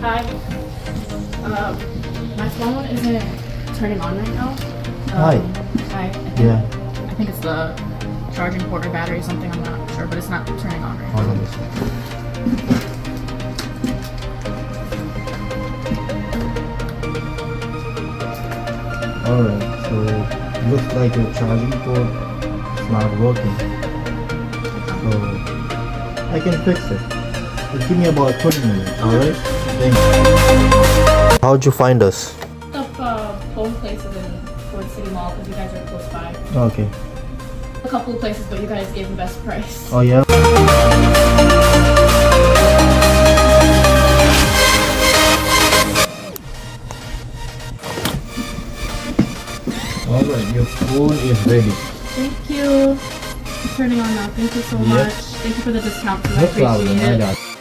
Hi. My phone isn't turning on right now. Hi. Hi. Yeah. I think it's the charging port or battery or something. I'm not sure, but it's not turning on right now. Hold on a second. Alright, so looks like your charging port is not working. So I can fix it. Just give me about 20 minutes, alright? Thanks. How'd you find us? Up both places in Ford City Mall because you guys are close by. Okay. A couple of places, but you guys gave the best price. Oh yeah? Alright, your phone is ready. Thank you. It's turning on now. Thank you so Yep. much. Thank you for the discount. I No appreciate problem, I it. got it.